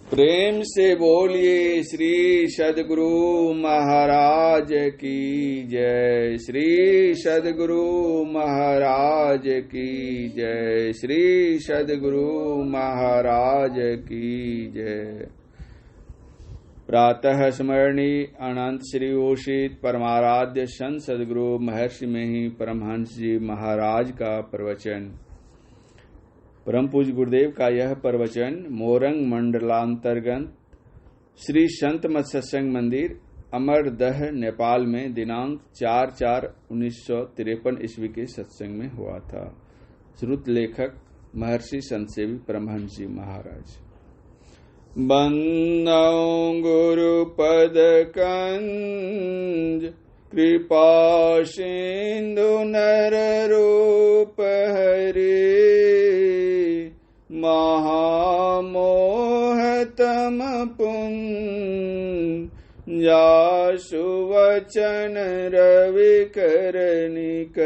प्रेम से बोलिए श्री सद्गुरु महाराज की जय। श्री सद्गुरु महाराज की जय। श्री सद्गुरु महाराज की जय। प्रातः स्मरणीय अनंत श्री ओषित परमाराध्य संत सद्गुरु महर्षि में ही परमहंस जी महाराज का प्रवचन। परम पूज्य गुरुदेव का यह प्रवचन मोरंग मंडलांतर्गत श्री संत मत सत्संग मंदिर अमरदह नेपाल में दिनांक 4/4/1953 ईस्वी के सत्संग में हुआ था। श्रुत लेखक महर्षि संत सेवी परमहंस जी महाराज। बंदौ गुरुपद कंज कृपा सिंधु नर रूप हरे महामोह तम पुन जासु वचन रवि करनिक।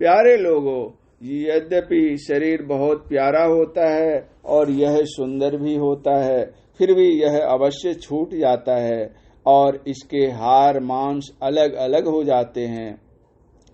प्यारे लोगों, यद्यपि शरीर बहुत प्यारा होता है और यह सुंदर भी होता है, फिर भी यह अवश्य छूट जाता है और इसके हार मांस अलग अलग हो जाते हैं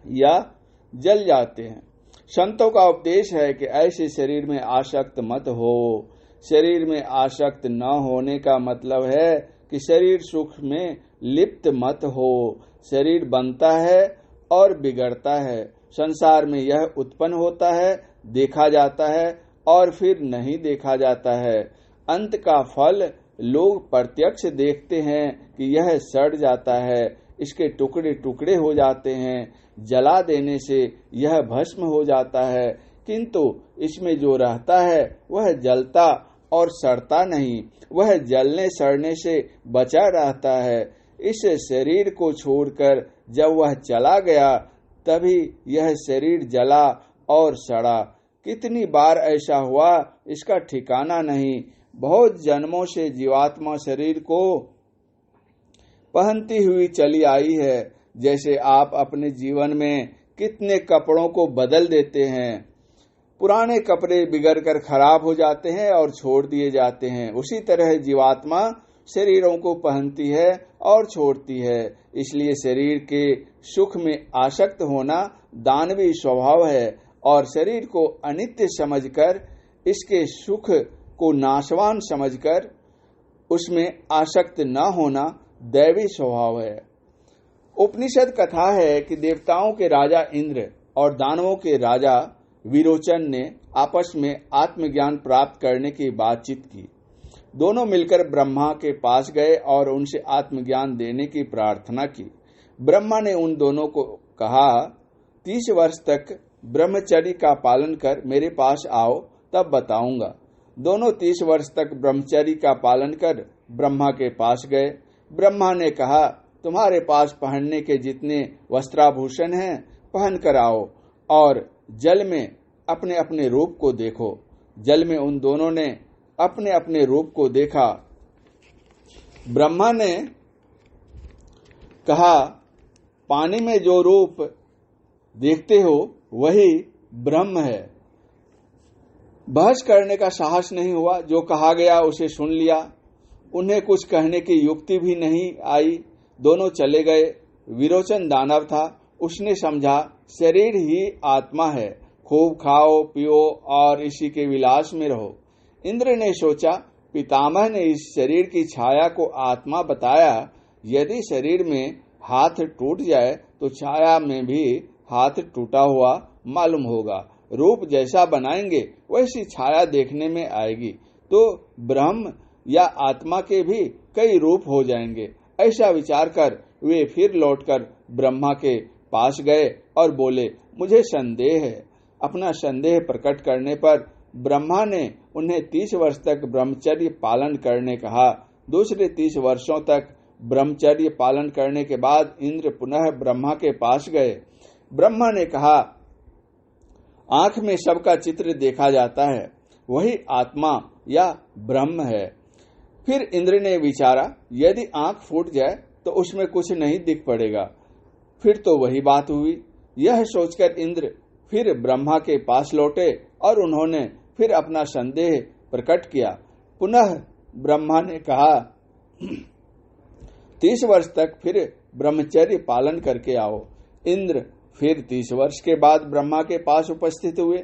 या जल जाते हैं। संतों का उपदेश है कि ऐसे शरीर में आसक्त मत हो। शरीर में आसक्त न होने का मतलब है कि शरीर सुख में लिप्त मत हो। शरीर बनता है और बिगड़ता है। संसार में यह उत्पन्न होता है, देखा जाता है और फिर नहीं देखा जाता है। अंत का फल लोग प्रत्यक्ष देखते हैं कि यह सड़ जाता है, इसके टुकड़े टुकड़े हो जाते हैं, जला देने से यह भस्म हो जाता है, किंतु इसमें जो रहता है वह जलता और सड़ता नहीं, वह जलने सड़ने से बचा रहता है। इस शरीर को छोड़कर जब वह चला गया तभी यह शरीर जला और सड़ा। कितनी बार ऐसा हुआ इसका ठिकाना नहीं। बहुत जन्मों से जीवात्मा शरीर को पहनती हुई चली आई है। जैसे आप अपने जीवन में कितने कपड़ों को बदल देते हैं। पुराने कपड़े बिगड़कर खराब हो जाते हैं और छोड़ दिए जाते हैं, उसी तरह जीवात्मा शरीरों को पहनती है और छोड़ती है। इसलिए शरीर के सुख में आसक्त होना दानवी स्वभाव है और शरीर को अनित्य समझकर, इसके सुख को नाशवान समझकर उसमें आसक्त न होना दैवी स्वभाव है। उपनिषद कथा है कि देवताओं के राजा इंद्र और दानवों के राजा विरोचन ने आपस में आत्मज्ञान प्राप्त करने की बातचीत की। दोनों मिलकर ब्रह्मा के पास गए और उनसे आत्मज्ञान देने की प्रार्थना की। ब्रह्मा ने उन दोनों को कहा, 30 वर्ष तक ब्रह्मचर्य का पालन कर मेरे पास आओ, तब बताऊंगा। दोनों 30 वर्ष तक ब्रह्मचर्य का पालन कर ब्रह्मा के पास गए। ब्रह्मा ने कहा, तुम्हारे पास पहनने के जितने वस्त्राभूषण हैं पहन कर आओ और जल में अपने अपने रूप को देखो। जल में उन दोनों ने अपने अपने रूप को देखा। ब्रह्मा ने कहा, पानी में जो रूप देखते हो वही ब्रह्म है। बहस करने का साहस नहीं हुआ, जो कहा गया उसे सुन लिया। उन्हें कुछ कहने की युक्ति भी नहीं आई। दोनों चले गए। विरोचन दानव था, उसने समझा शरीर ही आत्मा है, खूब खाओ पियो और इसी के विलास में रहो। इंद्र ने सोचा, पितामह ने इस शरीर की छाया को आत्मा बताया, यदि शरीर में हाथ टूट जाए तो छाया में भी हाथ टूटा हुआ मालूम होगा। रूप जैसा बनाएंगे वैसी छाया देखने में आएगी, तो ब्रह्म या आत्मा के भी कई रूप हो जाएंगे। ऐसा विचार कर वे फिर लौटकर ब्रह्मा के पास गए और बोले, मुझे संदेह है। अपना संदेह प्रकट करने पर ब्रह्मा ने उन्हें 30 वर्ष तक ब्रह्मचर्य पालन करने कहा। दूसरे 30 वर्षों तक ब्रह्मचर्य पालन करने के बाद इंद्र पुनः ब्रह्मा के पास गए। ब्रह्मा ने कहा, आंख में सबका चित्र देखा जाता है, वही आत्मा या ब्रह्म है। फिर इंद्र ने विचारा, यदि आंख फूट जाए तो उसमें कुछ नहीं दिख पड़ेगा, फिर तो वही बात हुई। यह सोचकर इंद्र फिर ब्रह्मा के पास लौटे और उन्होंने फिर अपना संदेह प्रकट किया। पुनः ब्रह्मा ने कहा 30 वर्ष तक फिर ब्रह्मचर्य पालन करके आओ। इंद्र फिर 30 वर्ष के बाद ब्रह्मा के पास उपस्थित हुए।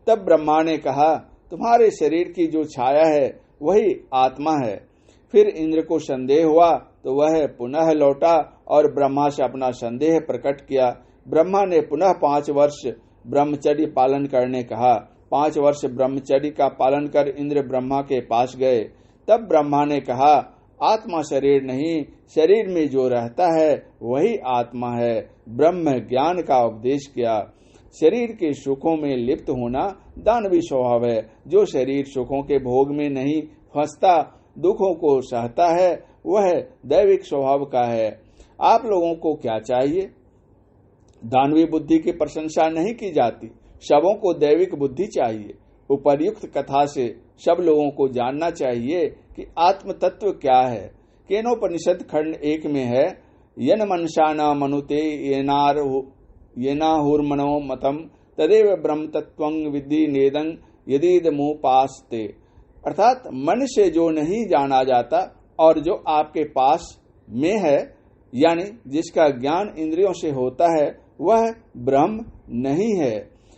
तब ब्रह्मा ने कहा, तुम्हारे शरीर की जो छाया है वही आत्मा है। फिर इंद्र को संदेह हुआ तो वह पुनः लौटा और ब्रह्मा से अपना संदेह प्रकट किया। ब्रह्मा ने पुनः 5 वर्ष ब्रह्मचर्य पालन करने कहा। 5 वर्ष ब्रह्मचर्य का पालन कर इंद्र ब्रह्मा के पास गए। तब ब्रह्मा ने कहा, आत्मा शरीर नहीं, शरीर में जो रहता है वही आत्मा है। ब्रह्म ज्ञान का उपदेश किया। शरीर के सुखों में लिप्त होना दानवी स्वभाव है। जो शरीर सुखों के भोग में नहीं फंसता, दुखों को सहता है, वह दैविक स्वभाव का है। आप लोगों को क्या चाहिए? दानवी बुद्धि की प्रशंसा नहीं की जाती, सबों को दैविक बुद्धि चाहिए। उपर्युक्त कथा से सब लोगों को जानना चाहिए कि आत्म तत्व क्या है। केनोपनिषद खंड 1 में है, यन मनसाना मनुते येनाहुर्मनो मतम तदेव ब्रह्म तत्वं विद्धि नेदं यदीदमुपास्ते। अर्थात मन से जो नहीं जाना जाता और जो आपके पास में है, यानी जिसका ज्ञान इंद्रियों से होता है, वह ब्रह्म नहीं है।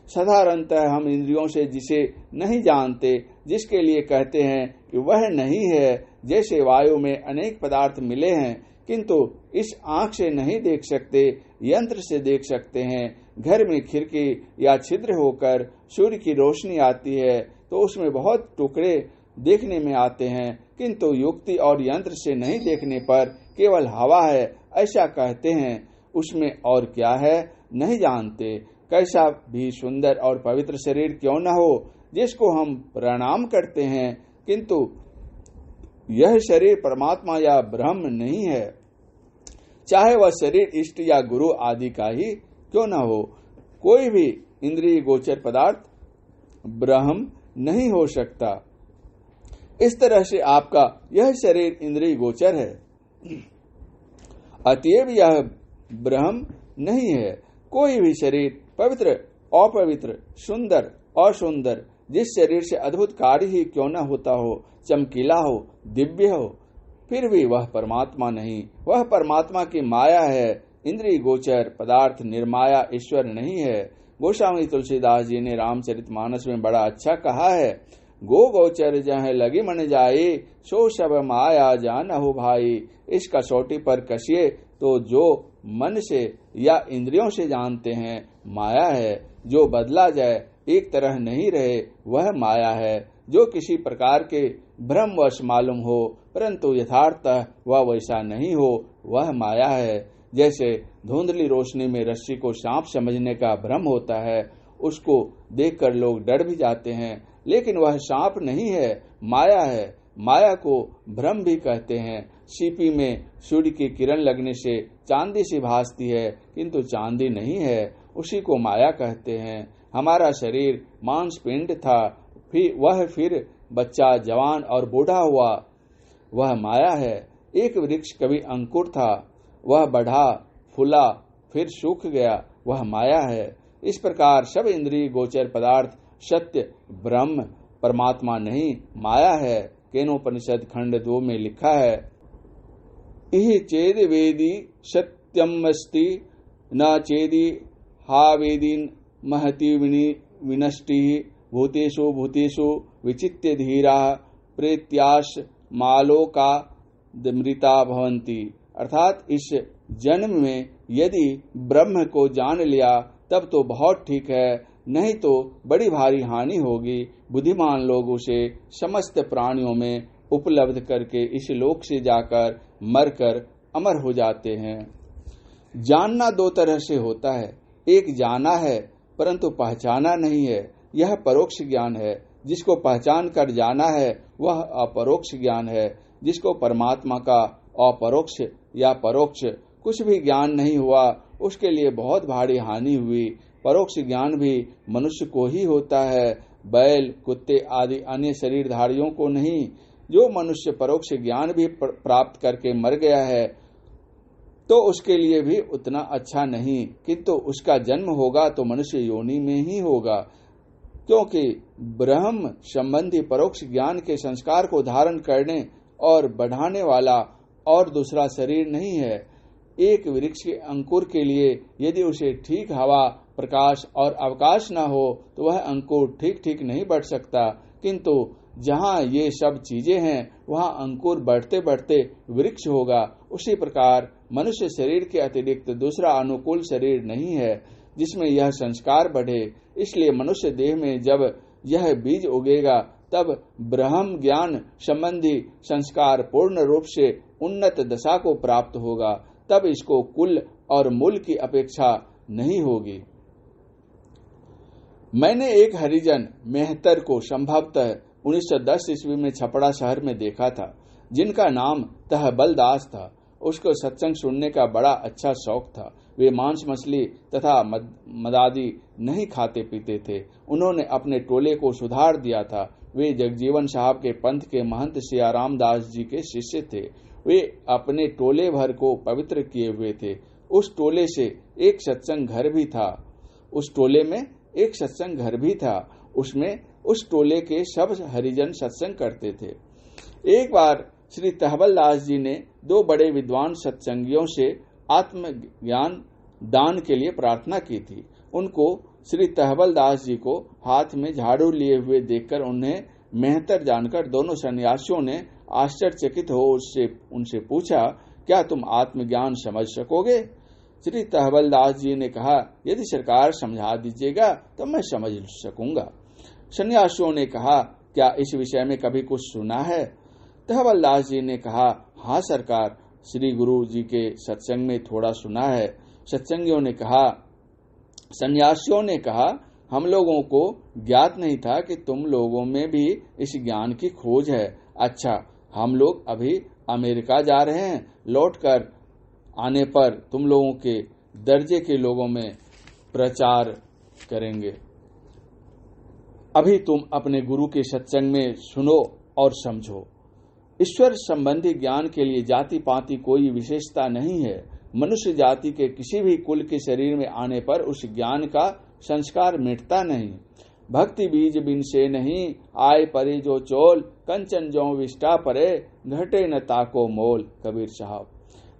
साधारणतः हम इंद्रियों से जिसे नहीं जानते, जिसके लिए कहते हैं कि वह नहीं है, जैसे वायु में अनेक पदार्थ मिले हैं किंतु इस आंख से नहीं देख सकते, यंत्र से देख सकते हैं। घर में खिड़की या छिद्र होकर सूर्य की रोशनी आती है तो उसमें बहुत टुकड़े देखने में आते हैं, किंतु युक्ति और यंत्र से नहीं देखने पर केवल हवा है, ऐसा कहते हैं। उसमें और क्या है नहीं जानते। कैसा भी सुंदर और पवित्र शरीर क्यों न हो, जिसको हम प्रणाम करते हैं, किंतु यह शरीर परमात्मा या ब्रह्म नहीं है। चाहे वह शरीर इष्ट या गुरु आदि का ही क्यों न हो, कोई भी इंद्रिय गोचर पदार्थ ब्रह्म नहीं हो सकता। इस तरह से आपका यह शरीर इंद्रिय गोचर है, अतएव यह ब्रह्म नहीं है। कोई भी शरीर पवित्र, अपवित्र, सुंदर, असुंदर, जिस शरीर से अद्भुत कार्य ही क्यों न होता हो, चमकीला हो, दिव्य हो, फिर भी वह परमात्मा नहीं, वह परमात्मा की माया है। इंद्रिय गोचर पदार्थ निर्माया ईश्वर नहीं है। गोस्वामी तुलसीदास जी ने रामचरितमानस में बड़ा अच्छा कहा है, गो गोचर जहाँ लगी मन जाए, सो सब माया जानहु भाई। इस कसौटी पर कसिए तो जो मन से या इंद्रियों से जानते हैं माया है। जो बदला जाए, एक तरह नहीं रहे, वह माया है। जो किसी प्रकार के भ्रमवश मालूम हो परंतु यथार्थतः वह वैसा नहीं हो, वह माया है। जैसे धुंधली रोशनी में रस्सी को सांप समझने का भ्रम होता है, उसको देखकर लोग डर भी जाते हैं, लेकिन वह सांप नहीं है, माया है। माया को भ्रम भी कहते हैं। सीपी में सूर्य की किरण लगने से चांदी सी भासती है, किंतु चांदी नहीं है, उसी को माया कहते हैं। हमारा शरीर मांस पिंड था, फिर बच्चा, जवान और बूढ़ा हुआ, वह माया है। एक वृक्ष कभी अंकुर था, वह बढ़ा, फूला, फिर सूख गया, वह माया है। इस प्रकार सब इंद्रिय गोचर पदार्थ सत्य ब्रह्म परमात्मा नहीं, माया है। केनोपनिषद खंड 2 में लिखा है, इहि चेद वेदी सत्यमस्ति न चेदी हा वेदी महति विनष्टि भूतेषु भूतेषु विचित्य धीरा प्रेत्याश मालोका दमृता भवन्ति। अर्थात इस जन्म में यदि ब्रह्म को जान लिया तब तो बहुत ठीक है, नहीं तो बड़ी भारी हानि होगी। बुद्धिमान लोग उसे समस्त प्राणियों में उपलब्ध करके इस लोक से जाकर मरकर अमर हो जाते हैं। जानना 2 तरह से होता है, एक जाना है परंतु पहचाना नहीं है, यह परोक्ष ज्ञान है। जिसको पहचान कर जाना है वह अपरोक्ष ज्ञान है। जिसको परमात्मा का अपरोक्ष या परोक्ष कुछ भी ज्ञान नहीं हुआ, उसके लिए बहुत भारी हानि हुई। परोक्ष ज्ञान भी मनुष्य को ही होता है, बैल, कुत्ते आदि अन्य शरीरधारियों को नहीं। जो मनुष्य परोक्ष ज्ञान भी प्राप्त करके मर गया है तो उसके लिए भी उतना अच्छा नहीं, किंतु उसका जन्म होगा तो मनुष्य योनि में ही होगा। क्योंकि ब्रह्म संबंधी परोक्ष ज्ञान के संस्कार को धारण करने और बढ़ाने वाला और दूसरा शरीर नहीं है। एक वृक्ष के अंकुर के लिए यदि उसे ठीक हवा, प्रकाश और अवकाश न हो तो वह अंकुर ठीक नहीं बढ़ सकता, किंतु जहाँ ये सब चीजें हैं वहाँ अंकुर बढ़ते बढ़ते वृक्ष होगा। उसी प्रकार मनुष्य शरीर के अतिरिक्त दूसरा अनुकूल शरीर नहीं है जिसमें यह संस्कार बढ़े। इसलिए मनुष्य देह में जब यह बीज उगेगा तब ब्रह्म ज्ञान संबंधी संस्कार पूर्ण रूप से उन्नत दशा को प्राप्त होगा। तब इसको कुल और मूल की अपेक्षा नहीं होगी। मैंने एक हरिजन मेहतर को संभवतः 1910 ईस्वी में छपड़ा शहर में देखा था, जिनका नाम तहबल दास था। उसको सत्संग सुनने का बड़ा अच्छा शौक था। वे मांस मछली तथा मदादी नहीं खाते पीते थे। उन्होंने अपने टोले को सुधार दिया था। वे जगजीवन साहब के पंथ के महंत सियाराम दास जी के शिष्य थे। वे अपने टोले भर को पवित्र किए हुए थे। उस टोले से एक सत्संग घर भी था। उस टोले में एक सत्संग घर भी था। उसमें उस टोले के सब हरिजन सत्संग करते थे। एक बार श्री तहबल दास जी ने दो बड़े विद्वान सत्संगियों से आत्मज्ञान दान के लिए प्रार्थना की थी। उनको श्री तहबल दास जी को हाथ में झाड़ू लिए हुए देखकर उन्हें मेहतर जानकर दोनों सन्यासियों ने आश्चर्यचकित हो उनसे पूछा, क्या तुम आत्मज्ञान समझ सकोगे? श्री तहबल दास जी ने कहा, यदि सरकार समझा दीजिएगा तो मैं समझ सकूंगा। सन्यासियों ने कहा, क्या इस विषय में कभी कुछ सुना है? तहबल दास जी ने कहा, हाँ सरकार, श्री गुरु जी के सत्संग में थोड़ा सुना है। सन्यासियों ने कहा, हम लोगों को ज्ञात नहीं था कि तुम लोगों में भी इस ज्ञान की खोज है। अच्छा, हम लोग अभी अमेरिका जा रहे हैं। लौटकर आने पर तुम लोगों के दर्जे के लोगों में प्रचार करेंगे। अभी तुम अपने गुरु के सत्संग में सुनो और समझो। ईश्वर संबंधी ज्ञान के लिए जाति पाति कोई विशेषता नहीं है। मनुष्य जाति के किसी भी कुल के शरीर में आने पर उस ज्ञान का संस्कार मिटता नहीं। भक्ति बीज बिन से नहीं, आय परे जो चोल, कंचन जो विष्टा परे, घटे न ताको मोल। कबीर साहब।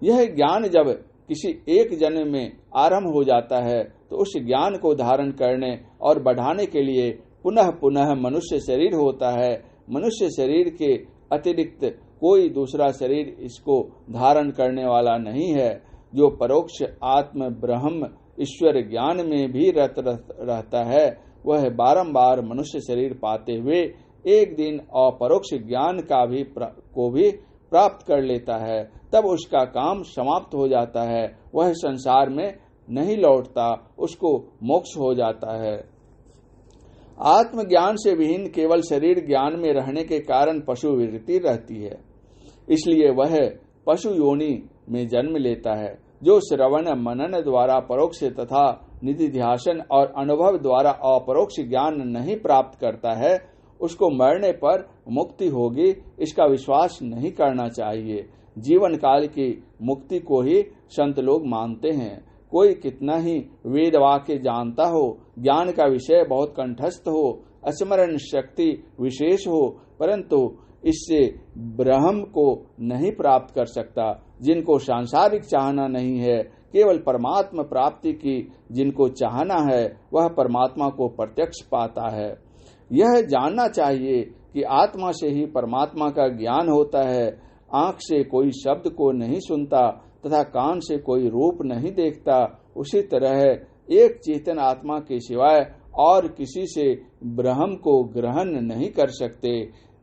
यह ज्ञान जब किसी एक जन्म में आरंभ हो जाता है तो उस ज्ञान को धारण करने और बढ़ाने के लिए पुनः पुनः मनुष्य शरीर होता है। मनुष्य शरीर के अतिरिक्त कोई दूसरा शरीर इसको धारण करने वाला नहीं है। जो परोक्ष आत्म ब्रह्म ईश्वर ज्ञान में भी रत रहता है, वह बारंबार मनुष्य शरीर पाते हुए एक दिन अपरोक्ष ज्ञान को भी प्राप्त कर लेता है। तब उसका काम समाप्त हो जाता है। वह संसार में नहीं लौटता, उसको मोक्ष हो जाता है। आत्मज्ञान से विहीन केवल शरीर ज्ञान में रहने के कारण पशु वृत्ति रहती है। इसलिए वह पशु योनि में जन्म लेता है। जो श्रवण मनन द्वारा परोक्ष तथा निधिध्यासन और अनुभव द्वारा अपरोक्ष ज्ञान नहीं प्राप्त करता है, उसको मरने पर मुक्ति होगी, इसका विश्वास नहीं करना चाहिए। जीवन काल की मुक्ति को ही संत लोग मानते हैं। कोई कितना ही वेद वाक्य जानता हो, ज्ञान का विषय बहुत कंठस्थ हो, स्मरण शक्ति विशेष हो, परंतु इससे ब्रह्म को नहीं प्राप्त कर सकता। जिनको सांसारिक चाहना नहीं है, केवल परमात्मा प्राप्ति की जिनको चाहना है, वह परमात्मा को प्रत्यक्ष पाता है। यह जानना चाहिए कि आत्मा से ही परमात्मा का ज्ञान होता है। आंख से कोई शब्द को नहीं सुनता तथा कान से कोई रूप नहीं देखता। उसी तरह एक चेतन आत्मा के सिवाय और किसी से ब्रह्म को ग्रहण नहीं कर सकते।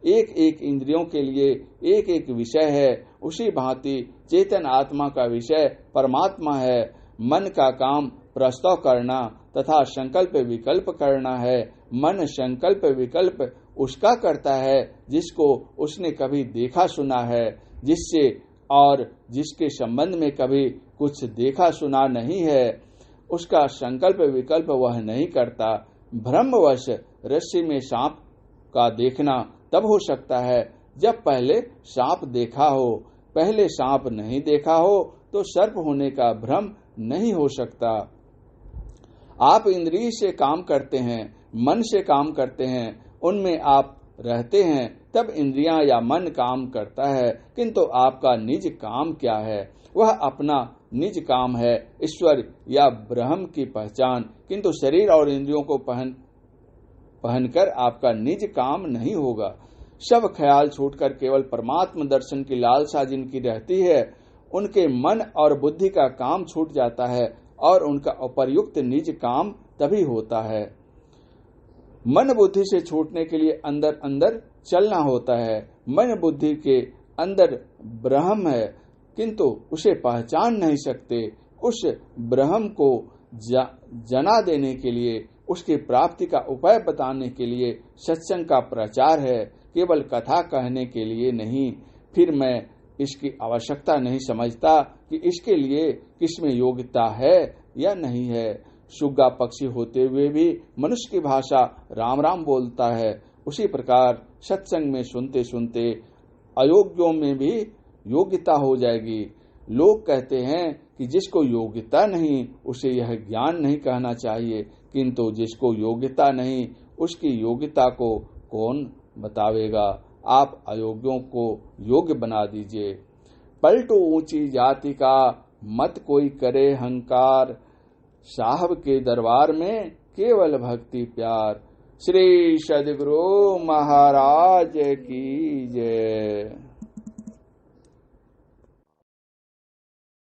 एक एक इंद्रियों के लिए एक एक विषय है। उसी भांति चेतन आत्मा का विषय परमात्मा है। मन का काम प्रस्ताव करना तथा संकल्प विकल्प करना है। मन संकल्प विकल्प उसका करता है जिसको उसने कभी देखा सुना है, जिससे और जिसके संबंध में कभी कुछ देखा सुना नहीं है, उसका संकल्प विकल्प वह नहीं करता। भ्रमवश रस्सी में सांप का देखना तब हो सकता है जब पहले सांप देखा हो। पहले सांप नहीं देखा हो तो सर्प होने का भ्रम नहीं हो सकता। आप इंद्रिय से काम करते हैं, मन से काम करते हैं, उनमें आप रहते हैं, तब इंद्रियां या मन काम करता है। किंतु आपका निज काम क्या है? वह अपना निज काम है, ईश्वर या ब्रह्म की पहचान। किंतु शरीर और इंद्रियों को पहनकर आपका निज काम नहीं होगा। सब ख्याल छोड़कर केवल परमात्म दर्शन की लालसा जिनकी रहती है, उनके मन और बुद्धि का काम छूट जाता है और उनका उपर्युक्त निज काम तभी होता है। मन बुद्धि से छूटने के लिए अंदर अंदर चलना होता है। मन बुद्धि के अंदर ब्रह्म है, किंतु उसे पहचान नहीं सकते। उस ब्रह्म को जना देने के लिए, उसकी प्राप्ति का उपाय बताने के लिए सत्संग का प्रचार है, केवल कथा कहने के लिए नहीं। फिर मैं इसकी आवश्यकता नहीं समझता कि इसके लिए किसमें योग्यता है या नहीं है। सुग्गा पक्षी होते हुए भी मनुष्य की भाषा राम राम बोलता है, उसी प्रकार सत्संग में सुनते सुनते अयोग्यों में भी योग्यता हो जाएगी। लोग कहते हैं कि जिसको योग्यता नहीं उसे यह ज्ञान नहीं कहना चाहिए, किंतु जिसको योग्यता नहीं उसकी योग्यता को कौन बतावेगा। आप अयोग्यों को योग्य बना दीजिए। पलटो ऊंची जाति का, मत कोई करे हंकार, साहब के दरबार में केवल भक्ति प्यार। श्री सद्गुरु महाराज की जय।